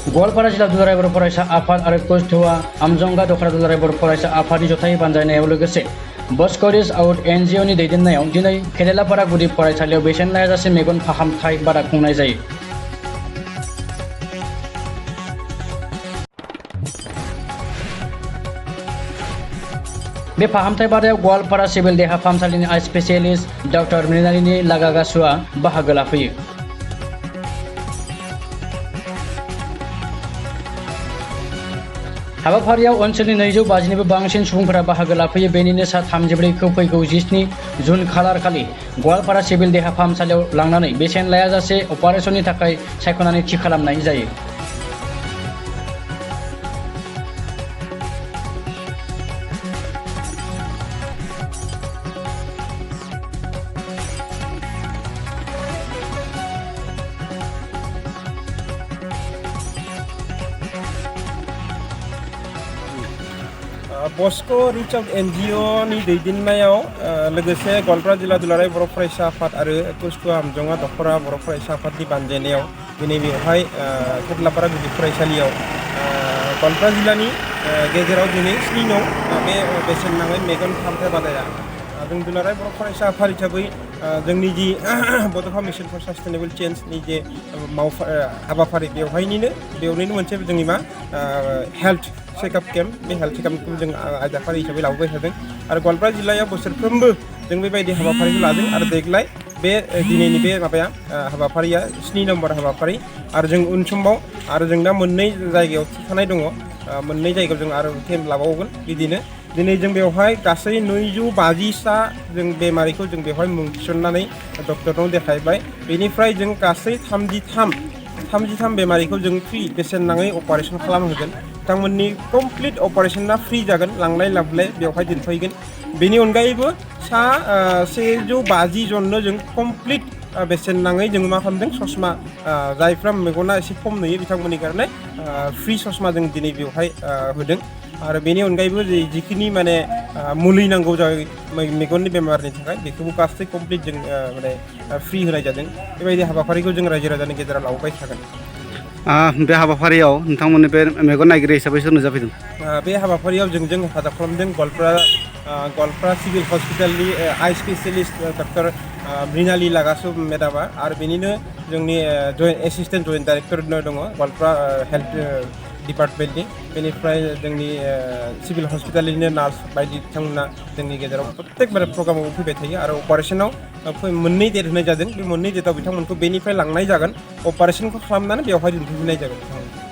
गवालपारा जिल्ला दुलाराय बर' फरायसा आफाद आरो कुचबिहार आमजंगा दखरा दुलाराय बर' फरायसा आफादनि जथाय बानजायनायाव लोगोसे बस्क'रिज आउट NGOनि दैदेननायाव दिनै केरेलापारा गुदि फरायसालियाव बेसेन नायाजासे मेगन फाहामथाय बादा खुंनाय जायो। बे फाहामथाय बादायाव गवालपारा सिभिल देहा फाहामसालिनि आइ स्पेसियेलिस्ट डक्टर मृणालिनी लागागासुआ बाहागो लाफैयो। हाबाफारियाव ओनसोलनि 250निबो बांसिन सुबुंफोरा बाहागो लाफैयो। बेनिनो सा 34खौ फैगौ 17 जुन खालार खालि गवालपारा सिभिल देहा फाहामसालियाव लांनानै बेसेन लायाजासे अपारेशननि थाखाय सायख'नानै थि खालामनाय जायो। बस्को रिच आउट NGOनि दैदेननायाव लोगोसे गवालपारा जिल्ला दुलाराय बर' फरायसा आफाद आरो कुचबिहार आमजंगा दखरा बर' फरायसा आफादनि बानजायनायाव दिनै बेवहाय केरेलापारा गुदि फरायसालियाव गवालपारा जिल्लानि गेजेराव दिनै 7 नं बे बेसेन नाङै मेगन फाहामथाय बादाया जों दुलाराय बर' फरायसा आफाद हिसाबै जोंनि जि बड'फा मिशन फर सास्टेनेबल चेन्जनि जे हाबाफारि बेवहायनो मोनसे जोंनि हेल्थ चेकआप केम्प बे हेल्थ चेकआपखौ जों आयदाफारि हिसाबै लाबोबाय थादों आरो गवालपारा जिल्लायाव बोसोरफ्रोमबो जों बेबायदि हाबाफारिखौ लादों आरो देग्लाय बे दिनैनि बे हाबाफारिया 7 नम्बर हाबाफारि आरो जों उन समाव आरो जों दा मोननै जायगायाव थिखानाय दङ मोननै जायगायाव जों आरो केम्प लाबावगोन। बिदिनो दिनै जों बेवहाय गासै 250सा जों बेमारिखौ जों बेवहाय मुं थिसननानै डक्टरनाव देखायबाय। बेनिफ्राय जों गासै 33 बेमारिखौ जों फ्रि बेसेन नाङै अपारेशन खालामहोगोन। बिथांमोननि कमप्लिट अपारेशना फ्रि जागोन, लांलाय लाबोलाय बेवहाय दोनफैगोन। बेनि अनगायैबो सा 150 जननो जों कमप्लिट बेसेन नाङै जों मा खालामदों ससमा जायफ्रा मेगना एसे खम नुयो बिथांमोननि कारणे फ्रि ससमा जों दिनै बेवहाय होदों आरो बेनि अनगायैबो जिखिनि मुलि नांगौ जायो मेगननि बेमारनि थाखाय बेखौबो गासै कमप्लिट जों फ्रि होनाय जादों। बेबायदि हाबाफारिखौ जों रायजो राजानि गेजेराव लाबोबाय थागोन। बे हाबाफारियाव नोंथांमोननि बे मेगन नायगिरि हिसाबै सोर नुजाफैदों? बे हाबाफारियाव जों हेफाजाब खालामदों गवालपारा सिभिल हस्पिटालनि आइ स्पेसियेलिस्ट डक्टर मृणाली लागासु मेडामा आरो बेनिनो जोंनि एसिस्टेन्ट जइन्ट डाइरेक्टर दङ गवालपारा हेल्थ डिपार्टमेन्टनि। बेनिफ्राय जोंनि सिभिल हस्पिटालनिनो नार्स बायदि बिथांमोना जोंनि गेजेराव प्रत्येक प्रग्रामाव फैबाय थायो आरो अपारेशनाव मोननै डेट होनाय जादों। बे मोननै डेटआव बिथांमोनखौ बेनिफ्राय लांनाय जागोन, अपारेशनखौ खालामनानै बेवहाय दोनफैनाय जागोन बिथांमोन।